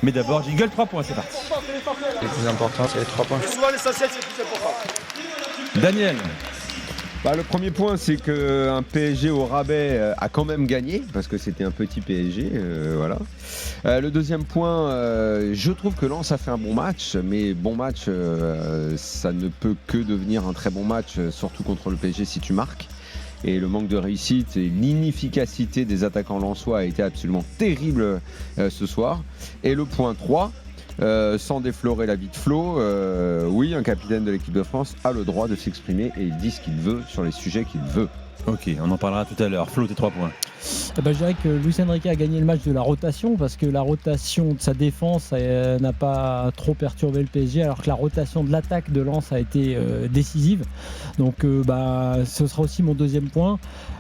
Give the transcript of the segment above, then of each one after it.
Mais d'abord, jingle 3 points, c'est parti. Le plus important, c'est les 3 points. Souvent l'essentiel, c'est le plus important. Daniel. Le premier point, c'est qu'un PSG au rabais a quand même gagné, parce que c'était un petit PSG. Voilà. Le deuxième point, je trouve que Lens a fait un bon match, mais bon match, ça ne peut que devenir un très bon match, surtout contre le PSG si tu marques. Et le manque de réussite et l'inefficacité des attaquants lensois a été absolument terrible ce soir. Et le point 3, sans déflorer la vie de Flo, oui, un capitaine de l'équipe de France a le droit de s'exprimer et il dit ce qu'il veut sur les sujets qu'il veut. Ok, on en parlera tout à l'heure. Flo, tes 3 points. Je dirais que Luis Enrique a gagné le match de la rotation parce que la rotation de sa défense n'a pas trop perturbé le PSG alors que la rotation de l'attaque de Lens a été décisive. Donc ce sera aussi mon deuxième point.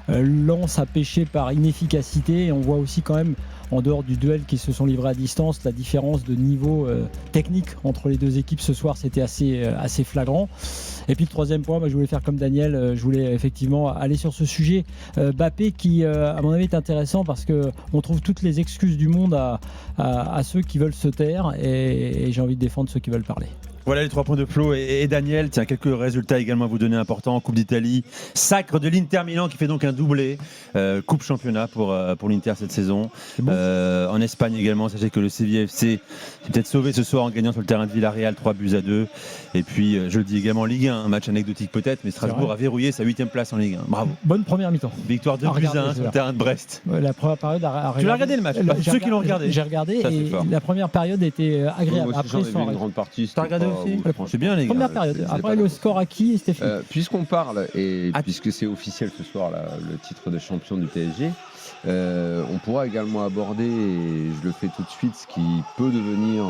Lens a pêché par inefficacité et on voit aussi quand même en dehors du duel qui se sont livrés à distance, la différence de niveau technique entre les deux équipes ce soir, c'était assez flagrant. Et puis le troisième point, je voulais faire comme Daniel, je voulais effectivement aller sur ce sujet Mbappé qui, à mon avis, est intéressant parce qu'on trouve toutes les excuses du monde à ceux qui veulent se taire et j'ai envie de défendre ceux qui veulent parler. Voilà les 3 points de Flo et Daniel. Tiens, quelques résultats également à vous donner importants en Coupe d'Italie. Sacre de l'Inter Milan qui fait donc un doublé. Coupe championnat pour l'Inter cette saison. Bon. En Espagne également, sachez que le Sevilla FC s'est peut-être sauvé ce soir en gagnant sur le terrain de Villarreal 3-2. Et puis, je le dis également en Ligue 1, un match anecdotique peut-être, mais Strasbourg a verrouillé sa 8e place en Ligue 1. Bravo. Bonne première mi-temps. Victoire 2-1 sur le terrain de Brest. La première période Tu l'as regardé le match? Ceux qui l'ont regardé. J'ai regardé Ça, et la première période était agréable. Moi aussi, j'en ai vu une grande partie. T'as regardé aussi? C'est bien les gars. Première période. Après le score acquis, c'était fini. Puisqu'on parle, et puisque c'est officiel ce soir, là, le titre de champion du PSG, on pourra également aborder, et je le fais tout de suite, ce qui peut devenir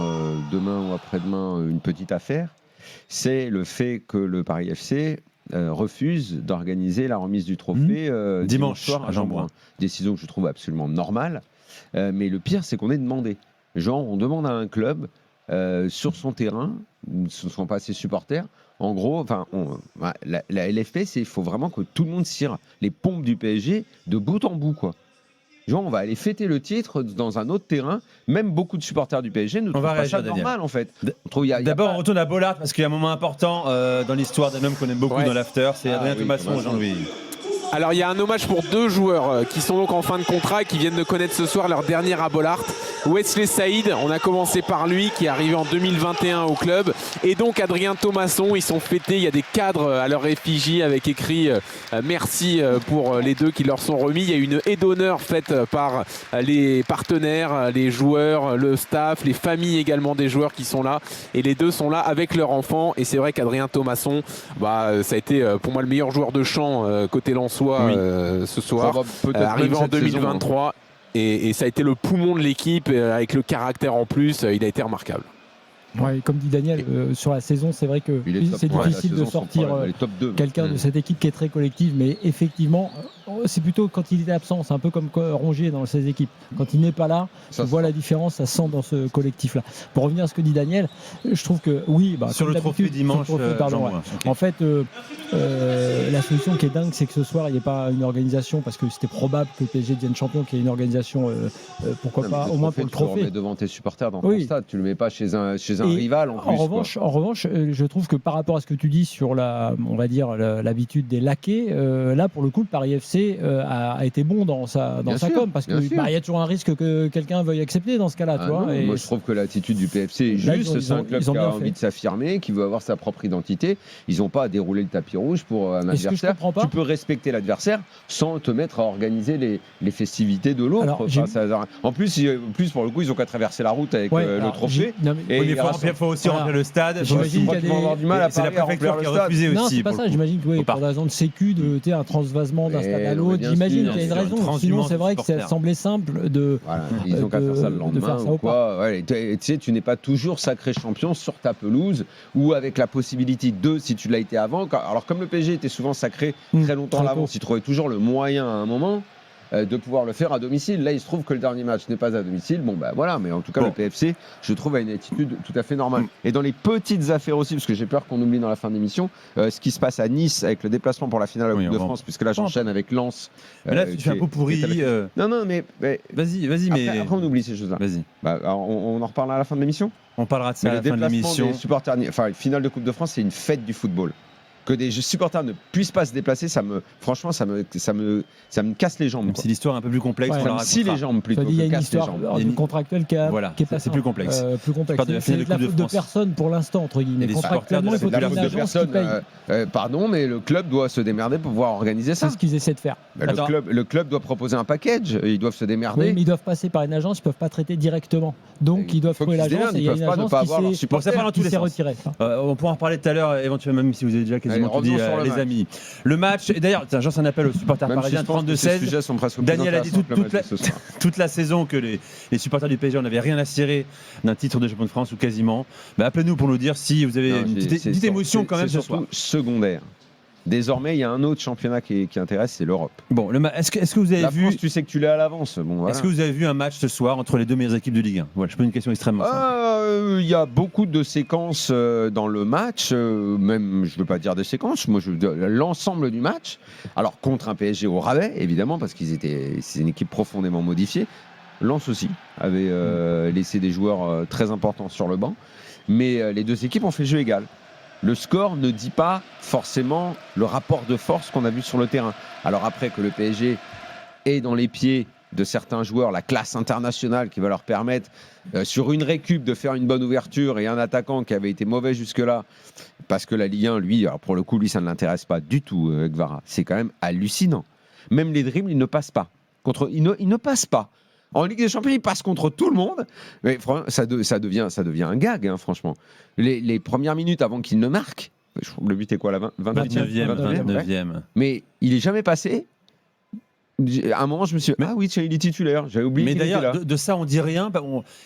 demain ou après-demain une petite affaire, c'est le fait que le Paris FC refuse d'organiser la remise du trophée dimanche soir à Jean-Bouin. Décision que je trouve absolument normale, mais le pire, c'est qu'on est demandé. Genre, on demande à un club sur son terrain, ce ne sont pas ses supporters. En gros, la LFP, il faut vraiment que tout le monde tire les pompes du PSG de bout en bout, quoi. Genre, on va aller fêter le titre dans un autre terrain. Même beaucoup de supporters du PSG ne trouvent pas ça normal, en fait. D'abord, on retourne à Bollard parce qu'il y a un moment important dans l'histoire d'un homme qu'on aime beaucoup dans l'after. C'est Adrien Thomasson, Jean-Louis. Alors il y a un hommage pour 2 joueurs qui sont donc en fin de contrat et qui viennent de connaître ce soir leur dernière à Bollard. Wesley Saïd, on a commencé par lui qui est arrivé en 2021 au club, et donc Adrien Thomasson. Ils sont fêtés, il y a des cadres à leur effigie avec écrit merci pour les 2 qui leur sont remis. Il y a une haie d'honneur faite par les partenaires, les joueurs, le staff, les familles également des joueurs qui sont là, et les 2 sont là avec leurs enfants. Et c'est vrai qu'Adrien Thomasson, ça a été pour moi le meilleur joueur de champ côté lensois ce soir, arrivé en 2023 et ça a été le poumon de l'équipe avec le caractère en plus, il a été remarquable. Ouais, comme dit Daniel, sur la saison, c'est vrai que c'est difficile de sortir quelqu'un de cette équipe qui est très collective, mais effectivement, c'est plutôt quand il est absent, c'est un peu comme Rongier dans ces équipes. Quand il n'est pas là, on voit la différence, ça sent dans ce collectif-là. Pour revenir à ce que dit Daniel, je trouve que oui, sur le trophée dimanche, en fait, la solution qui est dingue, c'est que ce soir, il n'y ait pas une organisation, parce que c'était probable que le PSG devienne champion, qu'il y ait une organisation, pourquoi pas, au moins pour le trophée. Tu le remets devant tes supporters dans ton stade, tu le mets pas chez un rival en plus. En revanche, je trouve que par rapport à ce que tu dis sur l'habitude des laquais, là pour le coup le Paris FC a été bon dans sa com, parce qu'il y a toujours un risque que quelqu'un veuille accepter dans ce cas-là. Moi je trouve que l'attitude du PFC est juste. C'est un club qui a envie de s'affirmer, qui veut avoir sa propre identité. Ils n'ont pas à dérouler le tapis rouge pour un adversaire. Tu peux respecter l'adversaire sans te mettre à organiser les festivités de l'autre. En plus pour le coup ils ont qu'à traverser la route avec le trophée. Il faut aussi remplir le stade. J'imagine qu'il vont avoir du mal à c'est la préfecture qui a refusé aussi. Non, c'est pas ça. J'imagine que pour des raisons de sécu, un transvasement d'un stade à l'autre. J'imagine qu'il y a une raison. Sinon, c'est vrai que ça semblait simple de. Ils ont qu'à faire ça le lendemain ou quoi. Tu sais, tu n'es pas toujours sacré champion sur ta pelouse ou avec la possibilité si tu l'as été avant. Alors comme le PSG était souvent sacré très longtemps à l'avance, ils trouvaient toujours le moyen à un moment. de pouvoir le faire à domicile. Là, il se trouve que le dernier match n'est pas à domicile. Bon, bah voilà, mais en tout cas, le PFC, je trouve, a une attitude tout à fait normale. Et dans les petites affaires aussi, parce que j'ai peur qu'on oublie dans la fin de l'émission, ce qui se passe à Nice avec le déplacement pour la finale de la Coupe de France, puisque là, j'enchaîne avec Lens. Mais là, tu fais un peu pourri. Non, mais vas-y, après, on oublie ces choses-là. Vas-y. Bah, on en reparle à la fin de l'émission. On parlera de ça à la fin de l'émission. Des supporters, enfin, une finale de Coupe de France, c'est une fête du football. Que des supporters ne puissent pas se déplacer, franchement, ça me casse les jambes. C'est l'histoire un peu plus complexe. Ouais, ça me scie les jambes plutôt. Il y a une casse histoire contractuelle qui est pas c'est plus complexe. C'est de la faute de personne pour l'instant, entre guillemets. Contractuellement, il faut de la une faute de agence qui personne. paye. Pardon, mais le club doit se démerder pour pouvoir organiser ça. C'est ce qu'ils essaient de faire. Le club doit proposer un package. Ils doivent se démerder. Oui, mais ils doivent passer par une agence. Ils peuvent pas traiter directement. Donc, ils doivent trouver l'agence. Et il y a une agence qui s'est retirée. On pourra en reparler tout à l'heure, éventuellement, même si vous avez déjà quasiment tout dit, les amis. Le match, et d'ailleurs, j'en un appel aux supporters parisiens, 32-16. Daniel a dit toute la saison que les supporters du PSG n'avaient rien à cirer d'un titre de champion de France ou quasiment. Appelez-nous pour nous dire si vous avez une petite émotion quand même ce soir. Secondaire. Désormais, il y a un autre championnat qui intéresse, c'est l'Europe. Bon, est-ce que vous avez vu... France, tu sais que tu l'es à l'avance. Bon, voilà. Est-ce que vous avez vu un match ce soir entre les deux meilleures équipes de Ligue 1 ? Voilà, je pose une question extrêmement simple. Il y a beaucoup de séquences dans le match, même, je ne veux pas dire des séquences, moi je veux dire l'ensemble du match. Alors, contre un PSG au rabais, évidemment, parce c'est une équipe profondément modifiée. Lens aussi avait laissé des joueurs très importants sur le banc. Mais les deux équipes ont fait jeu égal. Le score ne dit pas forcément le rapport de force qu'on a vu sur le terrain. Alors après que le PSG est dans les pieds de certains joueurs, la classe internationale qui va leur permettre sur une récup de faire une bonne ouverture et un attaquant qui avait été mauvais jusque-là, parce que la Ligue 1, lui, alors pour le coup, lui, ça ne l'intéresse pas du tout, Guevara. C'est quand même hallucinant. Même les dribbles, ils ne passent pas. Ils ne passent pas. En Ligue des Champions, il passe contre tout le monde. Mais ça devient un gag, hein, franchement. Les premières minutes avant qu'il ne marque, le but est quoi, la 29e. Mais il n'est jamais passé. À un moment, je me suis dit, ah oui, tiens, il est titulaire. J'avais oublié. Mais d'ailleurs, de ça, on dit rien.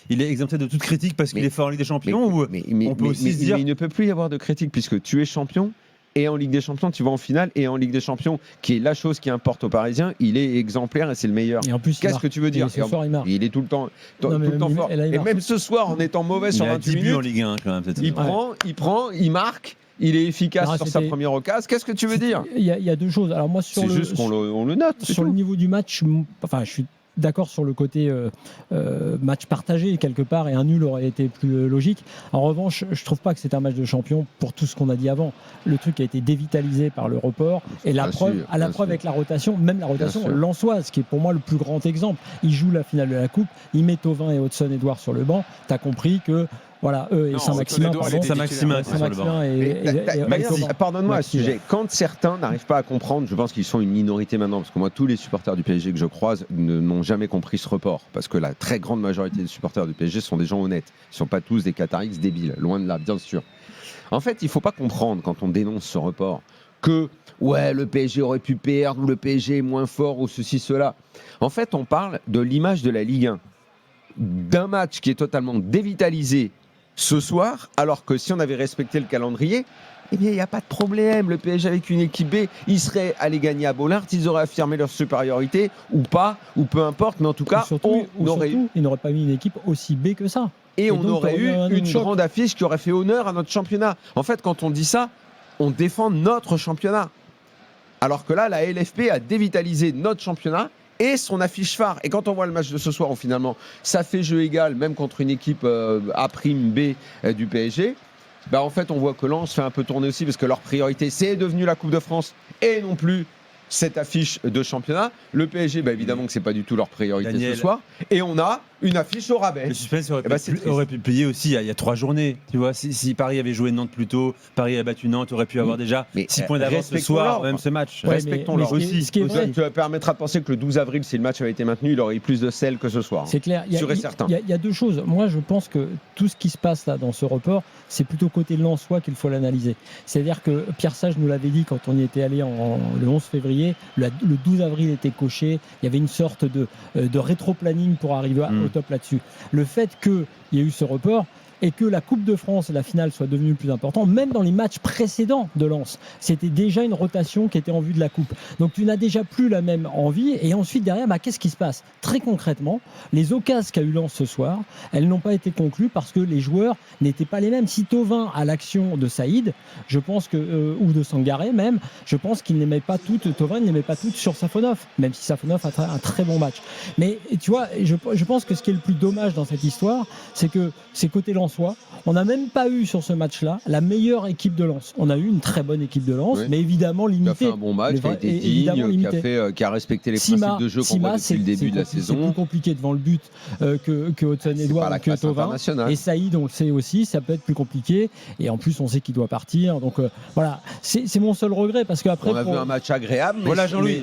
Il est exempté de toute critique parce qu'il est fort en Ligue des Champions. On peut aussi se dire. Mais il ne peut plus y avoir de critique puisque tu es champion. Et en Ligue des Champions, tu vas en finale. Et en Ligue des Champions, qui est la chose qui importe aux Parisiens, il est exemplaire et c'est le meilleur. Et en plus, qu'est-ce que tu veux dire ? Il est tout le temps fort. Et même ce soir, en étant mauvais sur 28 minutes, en Ligue 1, quand même, il marque. Il est efficace sur sa première occasion. Qu'est-ce que tu veux dire ? Il y a deux choses. Alors moi, c'est juste qu'on le note. Sur le niveau du match, je suis d'accord sur le côté match partagé quelque part, et un nul aurait été plus logique. En revanche, je trouve pas que c'est un match de champion pour tout ce qu'on a dit avant. Le truc a été dévitalisé par le report, et la preuve avec la rotation, même la rotation lensoise, qui est pour moi le plus grand exemple. Il joue la finale de la Coupe, il met Thauvin et Hudson-Edouard sur le banc. T'as compris que voilà, eux et Saint-Maximin, pardonne-moi à ce sujet. Quand certains n'arrivent pas à comprendre, je pense qu'ils sont une minorité maintenant, parce que moi, tous les supporters du PSG que je croise n'ont jamais compris ce report, parce que la très grande majorité des supporters du PSG sont des gens honnêtes. Ils ne sont pas tous des Qatarix débiles, loin de là, bien sûr. En fait, il ne faut pas comprendre, quand on dénonce ce report, que le PSG aurait pu perdre, ou le PSG est moins fort, ou ceci, cela. En fait, on parle de l'image de la Ligue 1, d'un match qui est totalement dévitalisé ce soir, alors que si on avait respecté le calendrier, eh bien, il n'y a pas de problème. Le PSG avec une équipe B, ils seraient allés gagner à Bollaert, ils auraient affirmé leur supériorité, ou pas, ou peu importe, mais en tout cas, ils n'auraient pas mis une équipe aussi B que ça. Et on aurait eu une grande affiche qui aurait fait honneur à notre championnat. En fait, quand on dit ça, on défend notre championnat. Alors que là, la LFP a dévitalisé notre championnat et son affiche phare. Et quand on voit le match de ce soir où finalement ça fait jeu égal, même contre une équipe A''B du PSG, en fait on voit que Lens fait un peu tourner aussi, parce que leur priorité c'est devenu la Coupe de France et non plus cette affiche de championnat. Le PSG, évidemment que c'est pas du tout leur priorité ce soir. Et on a une affiche au rabais. Le suspense aurait pu plier aussi il y a 3 journées. Tu vois, si Paris avait joué Nantes plus tôt, Paris a battu Nantes, aurait pu avoir déjà 6 points d'avance ce soir, même ce match. Respectons-leur aussi. Tu permettra de penser que le 12 avril, si le match avait été maintenu, il aurait eu plus de sel que ce soir. C'est clair. Sûr et certain. Il y a deux choses. Moi, je pense que tout ce qui se passe là dans ce report, c'est plutôt côté lensois qu'il faut l'analyser. C'est-à-dire que Pierre Sage nous l'avait dit quand on y était allé le 11 février, le 12 avril était coché, il y avait une sorte de rétro-planning pour arriver au top là-dessus. Le fait qu'il y ait eu ce report, et que la Coupe de France et la finale soient devenues plus importantes, même dans les matchs précédents de Lens, c'était déjà une rotation qui était en vue de la Coupe. Donc tu n'as déjà plus la même envie. Et ensuite, derrière, qu'est-ce qui se passe ? Très concrètement, les occasions qu'a eu Lens ce soir, elles n'ont pas été conclues parce que les joueurs n'étaient pas les mêmes. Si Thauvin a l'action de Saïd, je pense que, ou de Sangaré même, je pense qu'il n'aimait pas toutes, Thauvin n'aimait pas toutes sur Safonov, même si Safonov a un très bon match. Mais tu vois, je pense que ce qui est le plus dommage dans cette histoire, c'est que c'est côté lensois. On n'a même pas eu sur ce match-là la meilleure équipe de Lens. On a eu une très bonne équipe de Lens, mais évidemment limitée. Qui a fait un bon match, qui a été digne, qui a respecté les principes de jeu qu'on voit depuis le début de la saison. C'est plus compliqué devant le but que Hudson-Edouard, que Thauvin. Et Saïd, on le sait aussi, ça peut être plus compliqué. Et en plus, on sait qu'il doit partir. Donc voilà, c'est mon seul regret parce qu'après. On a vu un match agréable. Mais voilà, Jean-Louis.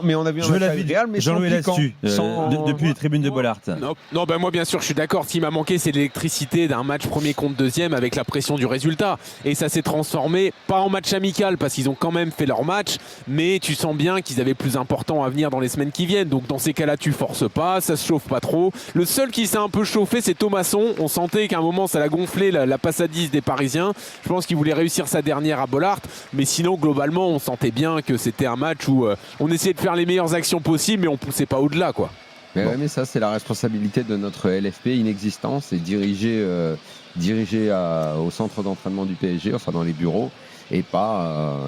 Mais on a vu un match agréable, mais Jean-Louis là-dessus, depuis les tribunes de Bollaert. Non, moi bien sûr, je suis d'accord. Ce qui m'a manqué, c'est l'électricité d'un match premier contre deuxième avec la pression du résultat. Et ça s'est transformé, pas en match amical, parce qu'ils ont quand même fait leur match, mais tu sens bien qu'ils avaient plus important à venir dans les semaines qui viennent. Donc dans ces cas-là, tu forces pas, ça se chauffe pas trop. Le seul qui s'est un peu chauffé, c'est Thomasson. On sentait qu'à un moment, ça l'a gonflé, la passadise des Parisiens. Je pense qu'il voulait réussir sa dernière à Bollaert. Mais sinon, globalement, on sentait bien que c'était un match où on essayait de faire les meilleures actions possibles, mais on poussait pas au-delà, quoi. Mais ça, c'est la responsabilité de notre LFP inexistant, c'est diriger au centre d'entraînement du PSG, enfin dans les bureaux, et pas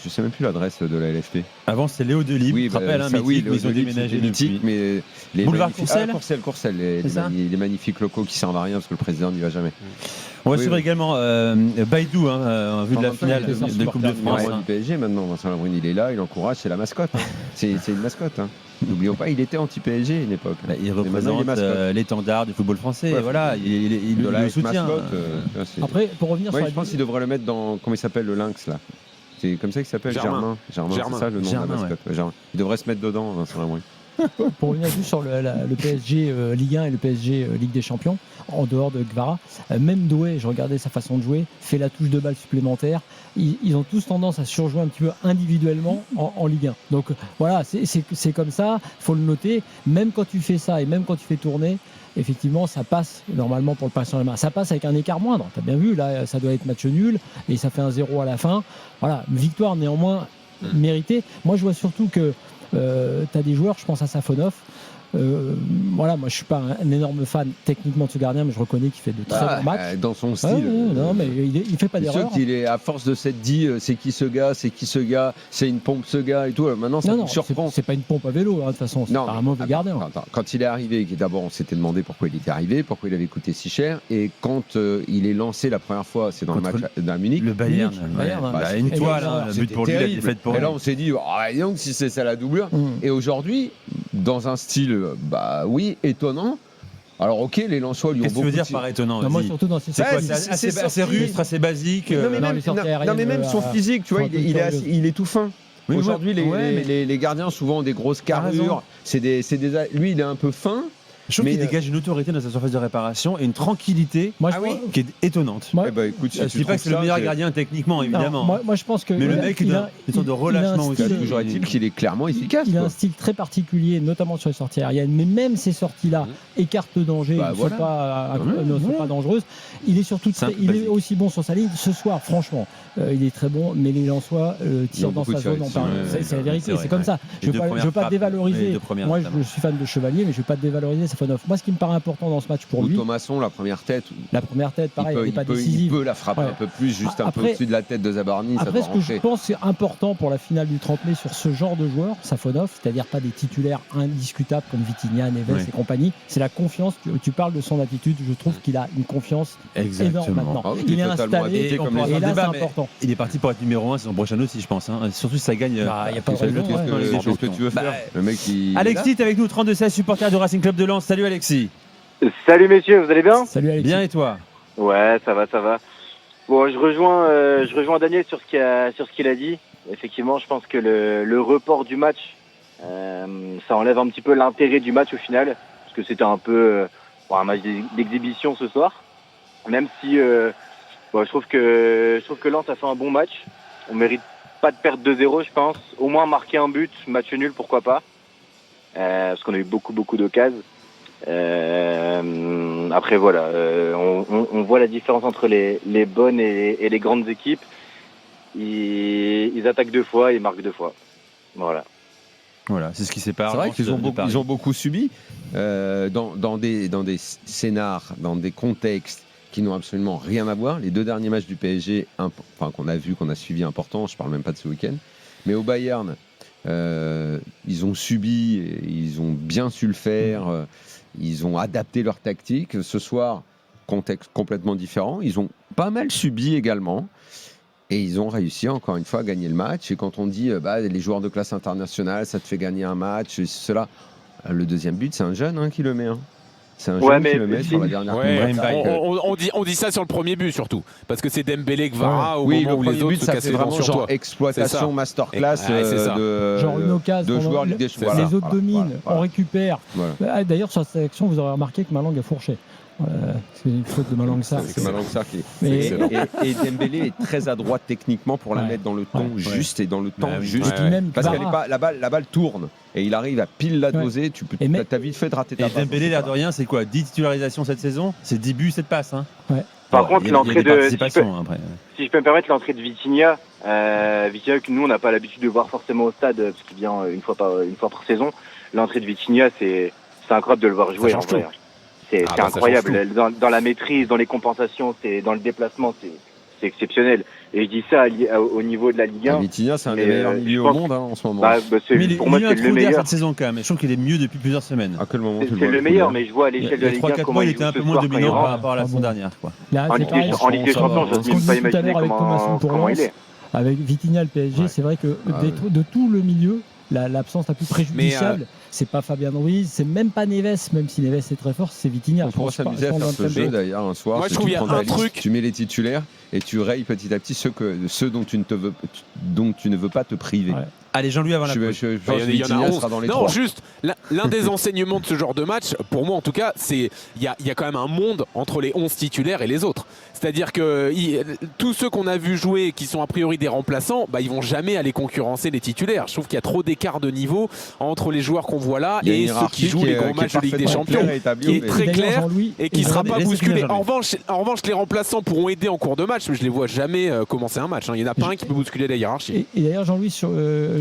je sais même plus l'adresse de la LFP. Avant, c'était Léo Delibes, tu te rappelles, Mythique, ils ont déménagé Mythique, mais Boulevard Courcelles, Courcelles, les magnifiques locaux qui servent à rien parce que le président n'y va jamais. On va suivre également Baïdou, en vue de la finale de Coupe de France. Du PSG maintenant, Vincent Labrune, il est là, il encourage, c'est la mascotte. C'est une mascotte. N'oublions pas, il était anti-PSG à une époque. Il représente l'étendard du football français. Ouais, voilà, il le soutient. Après, pour revenir sur je pense qu'il devrait le mettre dans, comment il s'appelle, le lynx là. C'est comme ça qu'il s'appelle, Germain, c'est ça le nom de la mascotte. Ouais. Il devrait se mettre dedans, Vincent Labrune. Pour revenir juste sur le PSG Ligue 1 et le PSG Ligue des Champions, en dehors de Gvara, même Doué, je regardais sa façon de jouer, fait la touche de balle supplémentaire. Ils ont tous tendance à surjouer un petit peu individuellement en Ligue 1. Donc voilà, c'est comme ça, il faut le noter. Même quand tu fais ça et même quand tu fais tourner, effectivement, ça passe normalement pour le Paris Saint-Germain. Ça passe avec un écart moindre. Tu as bien vu, là, ça doit être match nul et ça fait un 0 à la fin. Voilà, victoire néanmoins méritée. Moi, je vois surtout que tu as des joueurs, je pense à Safonov. Voilà, moi je suis pas un énorme fan techniquement de ce gardien, mais je reconnais qu'il fait de très bons matchs. Dans son style. Non, mais il fait pas d'erreur. C'est sûr qu'il est à force de s'être dit c'est qui ce gars, c'est une pompe ce gars et tout. Maintenant ça me surprend. C'est pas une pompe à vélo de toute façon. C'est pas un mauvais gardien. Quand il est arrivé, d'abord on s'était demandé pourquoi il était arrivé, pourquoi il avait coûté si cher, et quand il est lancé la première fois, c'est dans le match à Munich. Le Bayern. Une toile, le but pour lui, il est fait pour lui. Et là on s'est dit donc si c'est ça la doublure. Et aujourd'hui, dans un style oui, étonnant. Alors ok, les Lensois lui ont beaucoup. Qu'est-ce que tu veux dire par étonnant? Moi surtout dans ces c'est assez rustre, assez basique. Non mais même son physique, tu vois, il est tout fin. Aujourd'hui, les gardiens souvent ont des grosses carrures. Lui, il est un peu fin. Je trouve qu'il dégage une autorité dans sa surface de réparation et une tranquillité qui est étonnante. Écoute, je ne dis pas que c'est le meilleur gardien techniquement, évidemment. Moi, je pense que. Mais le mec, il a une sorte de relâchement aussi. Toujours est-il qu'il est clairement efficace. Il a un style très particulier, notamment sur les sorties aériennes. Mais même ces sorties-là écartent le danger, ne sont pas dangereuses. Il est surtout il est aussi bon sur sa ligne. Ce soir, franchement, il est très bon. Mais les Lensois tirent dans sa zone. C'est la vérité, c'est comme ça. Je ne veux pas dévaloriser. Moi, je suis fan de Chevalier, mais je ne vais pas dévaloriser. Moi, ce qui me paraît important dans ce match pour lui. Thomasson, la première tête, pareil, elle n'est pas décisive. Il peut la frapper un peu plus, juste un peu au-dessus de la tête de Zabarny. Après, ce que je pense c'est important pour la finale du 30 mai sur ce genre de joueur, Safonov, c'est-à-dire pas des titulaires indiscutables comme Vitinha, Neves et compagnie, c'est la confiance. Tu parles de son attitude, je trouve qu'il a une confiance énorme maintenant. Il est installé et là, c'est important. Il est parti pour être numéro 1 saison prochaine aussi, je pense. Surtout si ça gagne. Il n'y a pas de raison. Qu'est-ce que tu veux faire? Le mec, Alexis est avec nous, 32-16, supporter du Racing Club de Lens. Salut Alexis. Salut messieurs, vous allez bien? Salut Alexis. Bien et toi? Ouais, ça va. Bon, je rejoins Daniel sur ce qu'il a dit. Effectivement, je pense que le report du match, ça enlève un petit peu l'intérêt du match au final, parce que c'était un peu un match d'exhibition ce soir. Même si je trouve que Lens a fait un bon match. On mérite pas de perdre 2-0, je pense. Au moins marquer un but, match nul, pourquoi pas. Parce qu'on a eu beaucoup d'occasions. Après voilà, on voit la différence entre les bonnes et les grandes équipes. Ils attaquent 2 fois, ils marquent 2 fois. Voilà, c'est ce qui sépare. C'est vrai qu'ils ont beaucoup subi dans des scénars, dans des contextes qui n'ont absolument rien à voir. Les 2 derniers matchs du PSG, qu'on a suivi importants, je parle même pas de ce week-end, mais au Bayern, ils ont subi, ils ont bien su le faire, ils ont adapté leur tactique. Ce soir, contexte complètement différent, ils ont pas mal subi également. Et ils ont réussi encore une fois à gagner le match. Et quand on dit les joueurs de classe internationale, ça te fait gagner un match, cela, le deuxième but, c'est un jeune qui le met. C'est un jeune qui le met sur la dernière. On dit ça sur le premier but surtout, parce que c'est Dembélé Kvara au moment où les autres se cassent les dents sur toi. Exploitation masterclass genre une occasion, de joueurs Ligue des Champions. Les autres dominent, on récupère. Voilà. D'ailleurs sur cette action, vous aurez remarqué que Malang a fourché. C'est une faute de Malang Sarr. C'est Malang Sarr qui est. Et Dembélé est très adroit techniquement pour la mettre dans le ton juste et dans le temps juste. Parce que la balle tourne et il arrive à pile la doser. Tu as vite fait de rater ta passe. Et Dembélé, l'air de rien, c'est quoi 10 titularisations cette saison, c'est 10 buts, 7 passes. Par contre, l'entrée de. Si je peux me permettre, l'entrée de Vitinha, que nous on n'a pas l'habitude de voir forcément au stade, parce qu'il vient une fois par saison. L'entrée de Vitinha, c'est incroyable de le voir jouer en vrai. C'est incroyable, dans la maîtrise, dans les compensations, dans le déplacement, c'est exceptionnel. Et je dis ça au niveau de la Ligue 1. Vitinha, c'est un des meilleurs milieux au monde en ce moment. Pour moi, c'est le meilleur cette saison quand même. Je trouve qu'il est mieux depuis plusieurs semaines. À quel moment c'est le meilleur, mais je vois à l'échelle de la Ligue 1 comment il était un peu moins dominant par rapport à la saison dernière. En Ligue des Champions, je ne peux pas imaginer comment il est. Avec Vitinha, le PSG, c'est vrai que de tout le milieu, l'absence la plus préjudiciable, c'est pas Fabien Ruiz, c'est même pas Neves, même si Neves est très fort, c'est Vitinha. On pourrait s'amuser à faire ce jeu d'ailleurs un soir. Moi je trouve qu'il y a un truc. Tu mets les titulaires et tu rayes petit à petit ceux dont tu ne veux pas te priver. Allez, Jean-Louis, avant la pause. Il y en a 11. Non, juste, l'un des enseignements de ce genre de match, pour moi en tout cas, c'est il y a quand même un monde entre les 11 titulaires et les autres. C'est-à-dire que tous ceux qu'on a vu jouer, qui sont a priori des remplaçants, ils vont jamais aller concurrencer les titulaires. Je trouve qu'il y a trop d'écart de niveau entre les joueurs qu'on voit là et ceux qui jouent les grands matchs de Ligue des Champions, qui est très clair et qui ne sera pas bousculé. En revanche, les remplaçants pourront aider en cours de match, mais je les vois jamais commencer un match. Il n'y en a pas un qui peut bousculer la hiérarchie. Et d'ailleurs, Jean-Louis,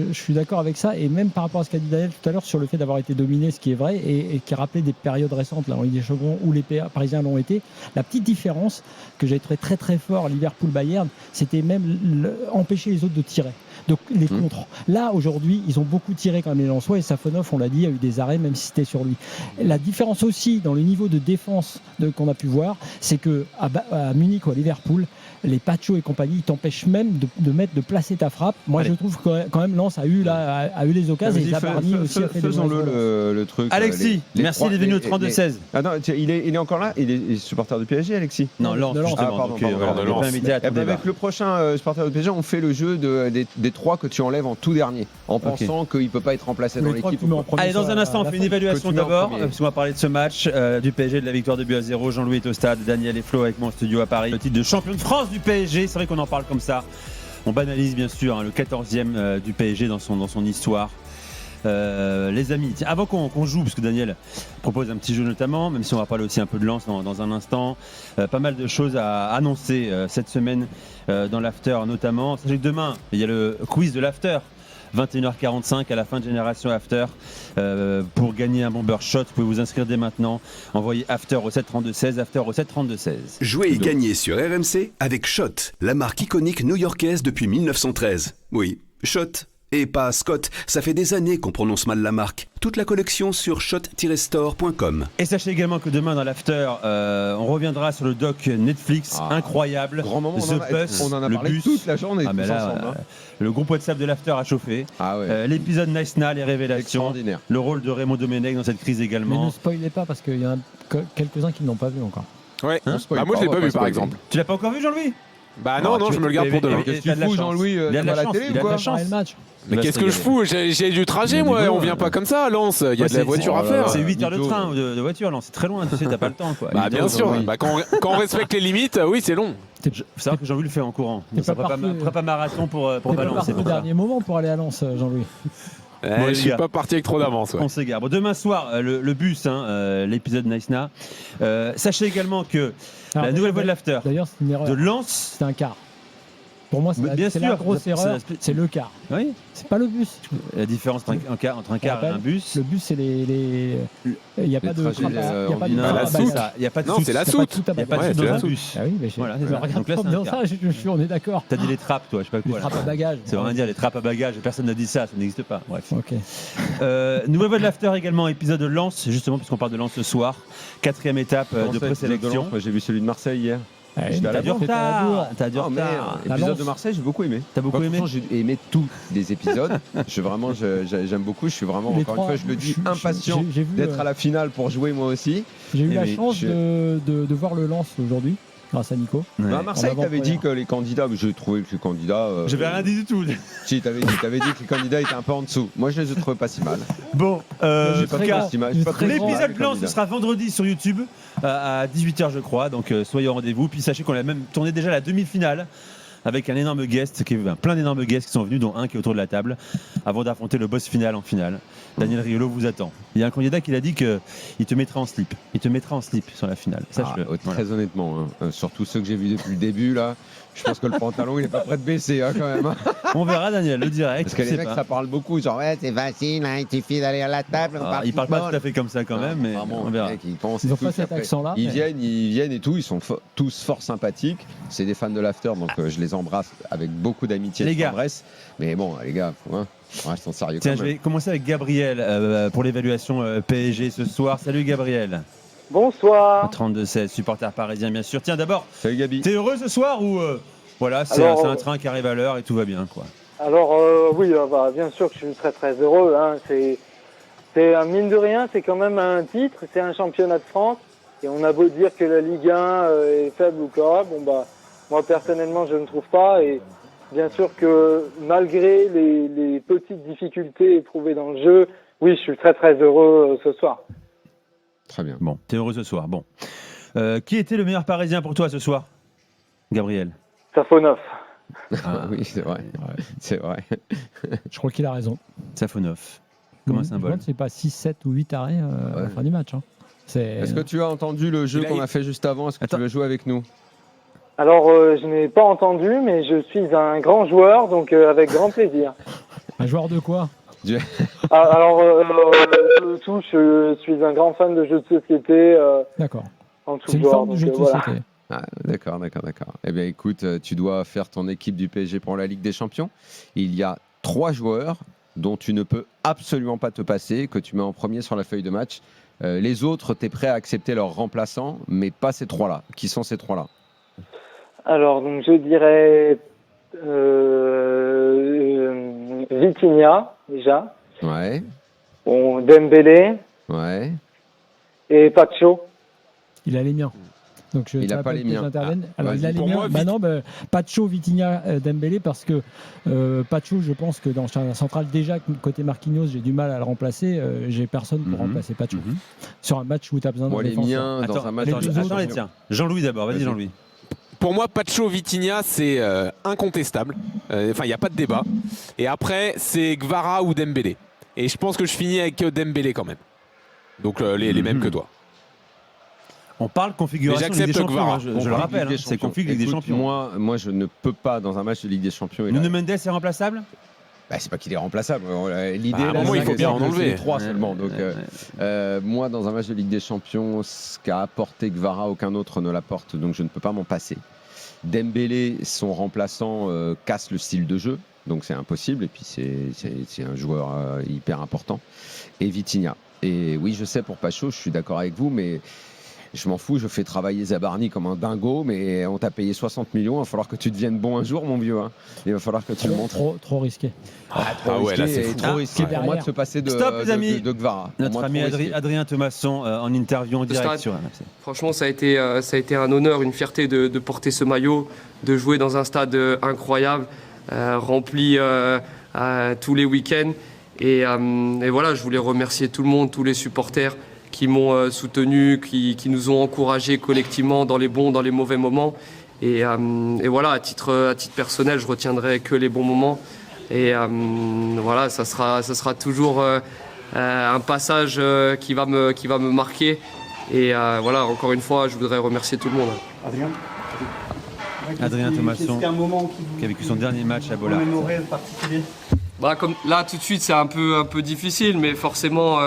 je suis d'accord avec ça, et même par rapport à ce qu'a dit Daniel tout à l'heure sur le fait d'avoir été dominé, ce qui est vrai, et qui rappelait des périodes récentes là, en Ligue des Champions où les Parisiens l'ont été. La petite différence que j'ai trouvé très très fort Liverpool-Bayern, c'était même empêcher les autres de tirer. Donc les contres. Là aujourd'hui, ils ont beaucoup tiré quand même les Lensois, et Safonov, on l'a dit, a eu des arrêts même si c'était sur lui. La différence aussi dans le niveau de défense qu'on a pu voir, c'est que à Munich ou à Liverpool, les Pacho et compagnie, ils t'empêchent même de placer ta frappe. Moi, je trouve que quand même Lens a eu les occasions, et Zabarni aussi a fait des le truc. Alexis, merci d'être venu au 32-16. Attends, il est encore là? Il est supporter du PSG, Alexis? Non, Lens, justement. Avec le prochain supporter du PSG, on fait le jeu des 3 que tu enlèves en tout dernier, en pensant qu'il ne peut pas être remplacé dans l'équipe. Allez, dans un instant, on fait une évaluation d'abord, parce qu'on va parler de ce match du PSG, de la victoire de but à 0. Jean-Louis est au stade, Daniel et Flo avec moi en studio à Paris. Le titre de champion de France du PSG, c'est vrai qu'on en parle comme ça. On banalise bien sûr le 14e du PSG dans son histoire. Les amis, tiens, avant qu'on joue, parce que Daniel propose un petit jeu notamment, même si on va parler aussi un peu de Lens dans un instant, pas mal de choses à annoncer cette semaine dans l'after notamment. Sachez que demain, il y a le quiz de l'after. 21h45 à la fin de Génération After. Pour gagner un bomber shot, vous pouvez vous inscrire dès maintenant. Envoyez After au 732-16, After au 732-16. Jouez et gagnez sur RMC avec Shot, la marque iconique new-yorkaise depuis 1913. Oui, Shot. Et pas Scott, ça fait des années qu'on prononce mal la marque. Toute la collection sur shot-store.com. Et sachez également que demain dans l'after, on reviendra sur le doc Netflix, incroyable. Grand moment, The Bus, on en a parlé toute la journée. Le groupe WhatsApp de l'after a chauffé. L'épisode Naïsna, les révélations. Le rôle de Raymond Domenech dans cette crise également. Mais ne spoilez pas, parce qu'il y en a quelques-uns qui ne l'ont pas vu encore. Ouais. Moi je l'ai pas vu par exemple. Tu l'as pas encore vu, Jean-Louis? Non, je me le garde pour demain. Qu'est-ce que tu fous, Jean-Louis? Il a de la télé ou quoi? Mais qu'est-ce que je fous? J'ai du trajet, moi. On vient pas comme ça à Lens. Il y a de la voiture à faire. C'est 8 heures de train ou de voiture, Lens. C'est très loin, tu sais, t'as pas le temps, quoi. Bien sûr. Quand on respecte les limites, oui, c'est long. C'est vrai que Jean-Louis le fait en courant. Ça fera pas marathon pour Valence. C'est le dernier moment pour aller à Lens, Jean-Louis. Je suis pas parti avec trop d'avance. On s'égare. Bon, demain soir, le bus, l'épisode Nice-Na. Sachez également que la nouvelle voie de l'after d'ailleurs, c'est une erreur. de Lens. C'est un quart. Pour moi, c'est la grosse erreur. C'est le quart. Oui. C'est pas le bus. La différence entre un quart et un bus. Le bus, c'est il n'y a pas de soute. Il n'y a pas de soute. C'est la soute. Il n'y a pas de soute dans un bus. Ah oui, mais voilà, c'est ça. Donc là, dans ça, on est d'accord. T'as dit les trappes, toi, je sais pas quoi. Les trappes à bagages. Ça veut rien dire, les trappes à bagages. Personne n'a dit ça n'existe pas. Bref. Ok. Nouvelle voie de l'after également, épisode de Lens, justement, puisqu'on parle de Lens ce soir. 4e étape de présélection. J'ai vu celui de Marseille hier. T'as du retard. L'épisode de Marseille, j'ai beaucoup aimé. T'as beaucoup aimé? J'ai aimé tous les épisodes. J'aime beaucoup. Je suis vraiment, encore une fois, je le dis, impatient d'être à la finale pour jouer moi aussi. J'ai eu la chance de voir le Lens aujourd'hui, grâce à Nico. À Marseille, t'avais dit que les candidats, j'ai trouvé que les candidats. J'avais rien dit du tout. Si, t'avais dit que les candidats étaient un peu en dessous. Moi, je les ai trouvés pas si mal. Bon, l'épisode blanc, ce ce sera vendredi sur YouTube à 18h, je crois. Donc, soyez au rendez-vous. Puis sachez qu'on a même tourné déjà la demi-finale avec un énorme guest, plein d'énormes guests qui sont venus, dont un qui est autour de la table, avant d'affronter le boss final en finale. Daniel Riolo vous attend. Il y a un candidat qui a dit qu'il te mettra en slip. Il te mettra en slip sur la finale. Sache-le. Très honnêtement, surtout ceux que j'ai vus depuis le début, là, je pense que le pantalon, il n'est pas prêt de baisser quand même. On verra, Daniel, le direct. Parce que les mecs, ça parle beaucoup. Genre, ouais, c'est facile, il suffit d'aller à la table. Ils parlent pas tout à fait comme ça quand même, mais on verra. Ils ont pas cet accent-là. Ils viennent et tout. Ils sont tous fort sympathiques. C'est des fans de l'after, donc je les embrasse avec beaucoup d'amitié et de tendresse. Mais bon, les gars, on reste en sérieux. Tiens, je vais commencer avec Gabriel pour l'évaluation PSG ce soir. Salut Gabriel. Bonsoir. 32-16, supporter parisien bien sûr. Tiens d'abord, salut Gabi. T'es heureux ce soir ou voilà, c'est un train qui arrive à l'heure et tout va bien quoi. Alors oui, bien sûr que je suis très très heureux. C'est un mine de rien, c'est quand même un titre, c'est un championnat de France. Et on a beau dire que la Ligue 1 est faible ou quoi, moi personnellement je ne trouve pas. Et bien sûr que malgré les petites difficultés éprouvées dans le jeu, oui, je suis très très heureux ce soir. Très bien. Bon, t'es heureux ce soir. Bon. Qui était le meilleur Parisien pour toi ce soir, Gabriel? Safonov. Oui, c'est vrai. Ouais. C'est vrai. Je crois qu'il a raison. Safonov, comme un symbole. C'est pas 6, 7 ou 8 arrêts à la fin du match. Est-ce que tu as entendu le jeu qu'on a fait juste avant? Est-ce que tu veux jouer avec nous? Alors, je n'ai pas entendu, mais je suis un grand joueur, donc avec grand plaisir. Un joueur de quoi? Alors, je suis un grand fan de jeux de société. D'accord. C'est une forme de jeu de société. D'accord. Eh bien, écoute, tu dois faire ton équipe du PSG pour la Ligue des Champions. Il y a 3 joueurs dont tu ne peux absolument pas te passer, que tu mets en premier sur la feuille de match. Les autres, tu es prêt à accepter leurs remplaçants, mais pas ces 3-là. Qui sont ces 3-là? Alors, donc, je dirais Vitinha, déjà. Ouais. Bon, Dembélé. Ouais. Et Pacho. Il a les miens. Donc il n'a pas les miens. Alors il a les miens. Pacho, Vitinha, Dembélé, parce que Pacho, je pense que dans la centrale, déjà côté Marquinhos, j'ai du mal à le remplacer. J'ai personne pour remplacer Pacho. Sur un match où tu as besoin de défenseur. Les miens, dans un match. Tiens, Jean-Louis d'abord. Vas-y Jean-Louis. Pour moi, Pacho, Vitinha, c'est incontestable. Enfin, il n'y a pas de débat. Et après, c'est Gvara ou Dembélé. Et je pense que je finis avec Dembélé quand même. Donc les mêmes que toi. On parle configuration Ligue des Champions, je le rappelle, c'est config Ligue des Champions. Moi, je ne peux pas, dans un match de Ligue des Champions... Nuno Mendes est remplaçable? C'est pas qu'il est remplaçable. L'idée, il faut bien en enlever. 3 seulement. Donc, moi, dans un match de Ligue des Champions, ce qu'a apporté Gvara, aucun autre ne l'apporte, donc je ne peux pas m'en passer. Dembélé, son remplaçant, casse le style de jeu, donc c'est impossible. Et puis, c'est un joueur hyper important. Et Vitinha. Et oui, je sais, pour Pacho, je suis d'accord avec vous, mais... Je m'en fous, je fais travailler Zabarni comme un dingo, mais on t'a payé 60 millions, il va falloir que tu deviennes bon un jour, mon vieux. Il va falloir que tu le montres. Trop risqué. Trop risqué pour moi de se passer de Gvara. Notre ami Adrien Thomasson en interview en direct sur RMC. Franchement, ça a été un honneur, une fierté de porter ce maillot, de jouer dans un stade incroyable, rempli tous les week-ends. Et voilà, je voulais remercier tout le monde, tous les supporters qui m'ont soutenu, qui nous ont encouragés collectivement dans les bons, dans les mauvais moments. Et voilà, à titre personnel, je retiendrai que les bons moments. Et voilà, ça sera toujours un passage qui va me marquer. Et voilà, encore une fois, je voudrais remercier tout le monde. Adrien Thomasson, qui a vécu son dernier match à Bollaert. Comme là, tout de suite, c'est un peu difficile, mais forcément,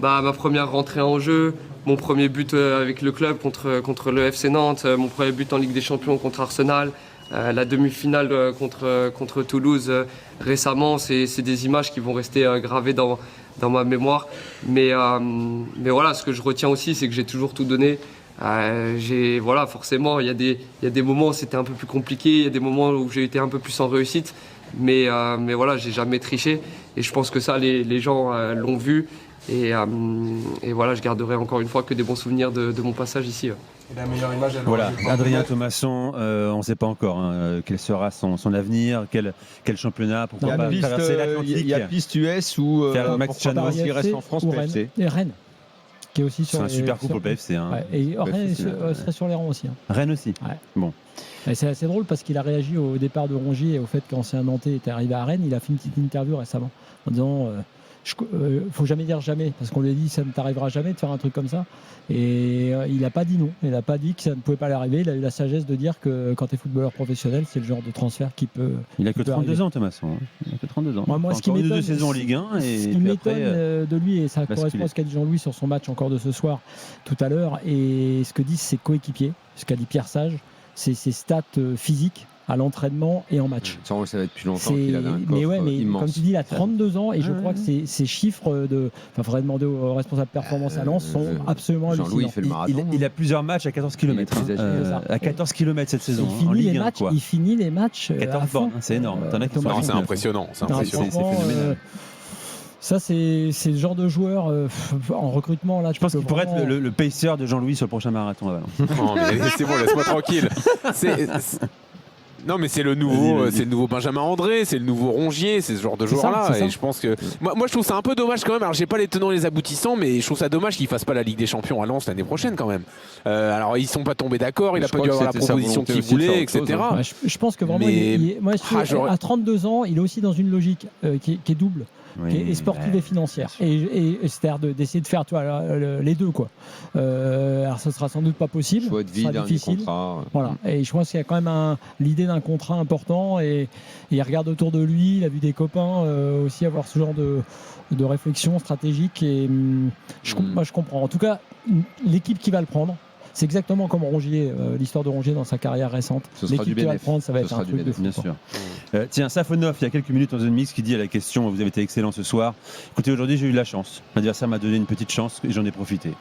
ma première rentrée en jeu, mon premier but avec le club contre le FC Nantes, mon premier but en Ligue des Champions contre Arsenal, la demi-finale contre Toulouse récemment, c'est des images qui vont rester gravées dans ma mémoire. Mais voilà, ce que je retiens aussi, c'est que j'ai toujours tout donné. Voilà, forcément, il y a des moments où c'était un peu plus compliqué, il y a des moments où j'ai été un peu plus en réussite. Mais voilà, j'ai jamais triché. Et je pense que ça, les gens l'ont vu. Et voilà, je garderai encore une fois que des bons souvenirs de mon passage ici. Et la meilleure image, voilà, Adrien Thomasson, on ne sait pas encore quel sera son avenir, quel championnat, pourquoi pas traverser l'Atlantique. Il y a piste US ou Max Chano qui reste en France, PFC. Et Rennes. Qui est aussi sur c'est un super coup pour le PFC. Hein. Ouais, et Rennes serait sur les rangs aussi. Hein. Rennes aussi. Ouais. Bon. Et c'est assez drôle parce qu'il a réagi au départ de Rongier et au fait qu'ancien Nantais était arrivé à Rennes. Il a fait une petite interview récemment en disant faut jamais dire jamais, parce qu'on lui a dit ça ne t'arrivera jamais de faire un truc comme ça. Et il n'a pas dit non, il n'a pas dit que ça ne pouvait pas l'arriver. Il a eu la sagesse de dire que quand tu es footballeur professionnel, c'est le genre de transfert qui peut. Il a que 32 ans, Thomasson. Il a que 32 ans. Moi, ce qui m'étonne, 2 saisons en Ligue 1. Et ce qui m'étonne de lui, et ça correspond à ce qu'a dit Jean-Louis sur son match encore de ce soir, tout à l'heure, et ce que disent ses coéquipiers, ce qu'a dit Pierre Sage, c'est ses stats physiques à l'entraînement et en match. Ça va être depuis longtemps qu'il a un coffre immense. Comme tu dis, il a 32 ans et je crois que ces chiffres il faudrait demander aux responsables performance à Lens sont absolument hallucinants. Jean-Louis fait le marathon. Il a plusieurs matchs à 14 km. À 14 km cette saison. Il finit les matchs 14 bornes, c'est énorme. C'est impressionnant. C'est phénoménal. Ça, c'est le genre de joueur en recrutement. Là, je pense qu'il pourrait être le pacer de Jean-Louis sur le prochain marathon à Valence. Non, mais c'est bon, laisse-moi tranquille. Non, mais c'est le nouveau Benjamin André, c'est le nouveau Rongier, c'est ce genre de joueur-là. Et je pense que moi, je trouve ça un peu dommage quand même. Alors, j'ai pas les tenants et les aboutissants, mais je trouve ça dommage qu'il fasse pas la Ligue des Champions à Lens l'année prochaine quand même. Alors, ils sont pas tombés d'accord. Il a pas dû avoir la proposition qu'il voulait, etc. Je pense que vraiment, à 32 ans, il est aussi dans une logique qui est double. Qui est sportive et financière. Et c'est-à-dire d'essayer de faire les deux. Quoi. Alors, ce sera sans doute pas possible. Choix de vie, dernier contrat. Voilà. Et je pense qu'il y a quand même l'idée d'un contrat important. Et il regarde autour de lui. Il a vu des copains aussi avoir ce genre de réflexion stratégique. Et moi, je comprends. En tout cas, l'équipe qui va le prendre, c'est exactement comme Rongier, l'histoire de Rongier dans sa carrière récente. L'équipe qui va le prendre, ça va être un truc de fou. Bien sûr. Tiens, Safonov, il y a quelques minutes dans une mix qui dit à la question, vous avez été excellent ce soir. Écoutez, aujourd'hui j'ai eu de la chance. L'adversaire m'a donné une petite chance et j'en ai profité.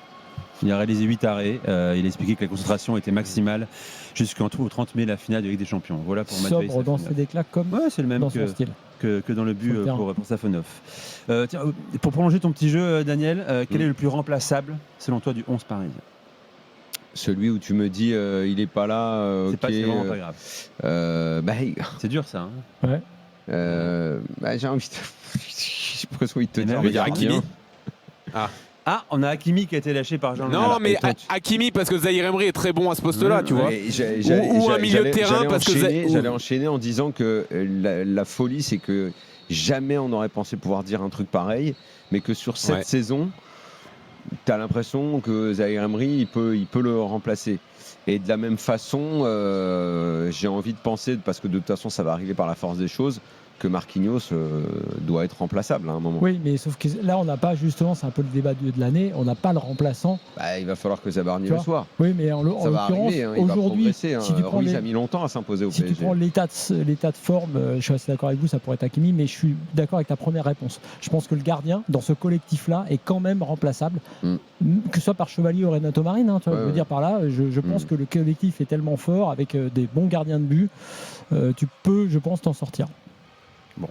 Il a réalisé 8 arrêts. Il a expliqué que la concentration était maximale jusqu'au 30 mai, la finale de Ligue des Champions. Voilà pour Matvei Safonov. Dans ses déclats comme c'est le même dans son style. Que dans le but pour Safonov. Tiens, pour prolonger ton petit jeu, Daniel, quel est le plus remplaçable selon toi du 11 parisien? Celui où tu me dis il est pas là, c'est vraiment pas grave. C'est dur ça. Hein. Ouais. J'ai envie de. J'ai presque envie de te dire. Je vais dire Hakimi. On a Hakimi qui a été lâché par Jean-Louis. Non, mais Hakimi parce que Zahir Emery est très bon à ce poste-là, tu vois. Ou un milieu de terrain parce que j'allais enchaîner en disant que la folie, c'est que jamais on n'aurait pensé pouvoir dire un truc pareil, mais que sur cette saison. Tu as l'impression que Zahir Emery, il peut le remplacer. Et de la même façon, j'ai envie de penser, parce que de toute façon, ça va arriver par la force des choses, que Marquinhos doit être remplaçable à un moment. Oui, mais sauf que là, on n'a pas, justement, c'est un peu le débat de l'année, on n'a pas le remplaçant. Il va falloir que Zabarni le soit. Oui, mais en l'occurrence, aujourd'hui, si tu prends Ruiz a mis longtemps à s'imposer au PSG. Si tu prends l'état de forme, je suis assez d'accord avec vous, ça pourrait être Hakimi, mais je suis d'accord avec ta première réponse. Je pense que le gardien, dans ce collectif-là, est quand même remplaçable, que ce soit par Chevalier ou Renato Marine. Je veux dire par là, je pense que le collectif est tellement fort, avec des bons gardiens de but, tu peux, je pense, t'en sortir. Bon.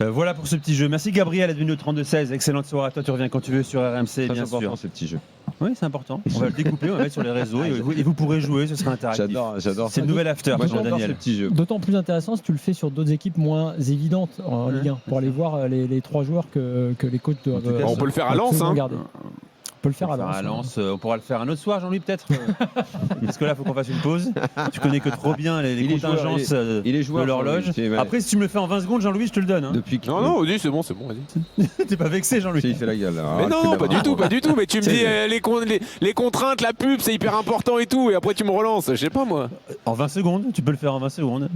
Voilà pour ce petit jeu. Merci Gabriel, d'être venu au 32-16. Excellente soirée à toi. Tu reviens quand tu veux sur RMC, bien sûr. C'est important ce petit jeu. Oui, c'est important. On va le découper, on va le mettre sur les réseaux et vous pourrez jouer, ce sera interactif. J'adore. C'est le nouvel after, Daniel. D'autant plus intéressant si tu le fais sur d'autres équipes moins évidentes en Ligue 1 pour aller voir les 3 joueurs que les coachs doivent. On peut le faire à Lens. On peut le faire à À Lens. Lens, on pourra le faire un autre soir, Jean-Louis, peut-être. Parce que là, il faut qu'on fasse une pause. Tu connais que trop bien les contingences de l'horloge. Après, si tu me le fais en 20 secondes, Jean-Louis, je te le donne. Hein. Non, dis, c'est bon, vas-y. T'es pas vexé, Jean-Louis? Il fait la gueule. Mais non, pas du tout. Mais tu me dis les contraintes, la pub, c'est hyper important et tout. Et après, tu me relances. Je sais pas, moi. En 20 secondes, tu peux le faire en 20 secondes.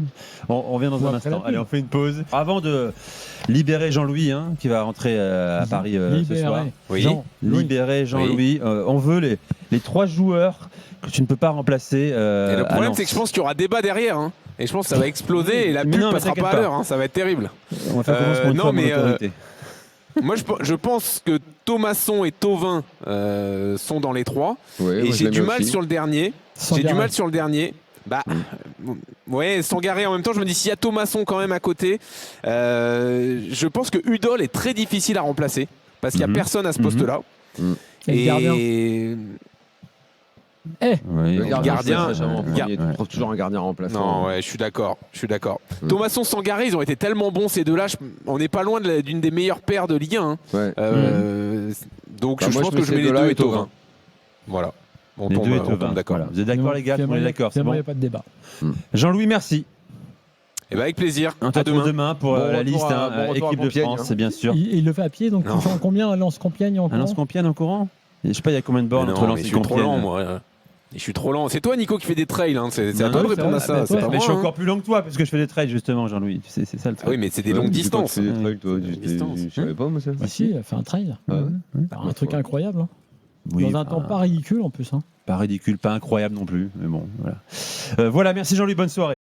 On revient dans un instant. Allez, on fait une pause. Avant de libérer Jean-Louis, qui va rentrer à Paris ce soir. Oui. Libérer Jean-Louis. On veut les 3 joueurs que tu ne peux pas remplacer. Et le problème, c'est que je pense qu'il y aura débat derrière. Et je pense que ça va exploser et la pub passera pas à l'heure. Ça va être terrible. On va faire comment moi, je pense que Thomasson et Thauvin sont dans les 3. Ouais, et j'ai du mal sur le dernier. Ouais, Sangaré en même temps, je me dis s'il y a Thomasson quand même à côté, je pense que Udol est très difficile à remplacer parce qu'il n'y a personne à ce poste-là. Et le gardien, tu trouves toujours un gardien remplaçant. Non, ouais, je suis d'accord. Thomasson, Sangaré, ils ont été tellement bons ces deux-là. On n'est pas loin d'une des meilleures paires de Ligue 1. Donc je pense que je mets les deux et Thauvin. Voilà. On tombe d'accord. Vous êtes d'accord, les gars? On est d'accord. C'est bon, il n'y a pas de débat. Jean-Louis, merci. Et avec plaisir. À demain pour la liste équipe de France, bien sûr. Il le fait à pied, donc tu fais en combien à Lens-Compiègne en courant? À Lens-Compiègne en courant? Je sais pas, il y a combien de bornes entre Lens et Compiègne? Je suis trop lent, moi. Je suis trop lent. C'est toi, Nico, qui fais des trails. C'est à toi de répondre à ça. Mais je suis encore plus long que toi parce que je fais des trails, justement, Jean-Louis. C'est ça le truc. Oui, mais c'est des longues distances. Je savais pas, moi, ça. Si, il a fait un trail. Un truc incroyable. Dans un temps pas ridicule en plus. Pas ridicule, pas incroyable non plus. Mais bon, voilà. Voilà, merci Jean-Louis, bonne soirée.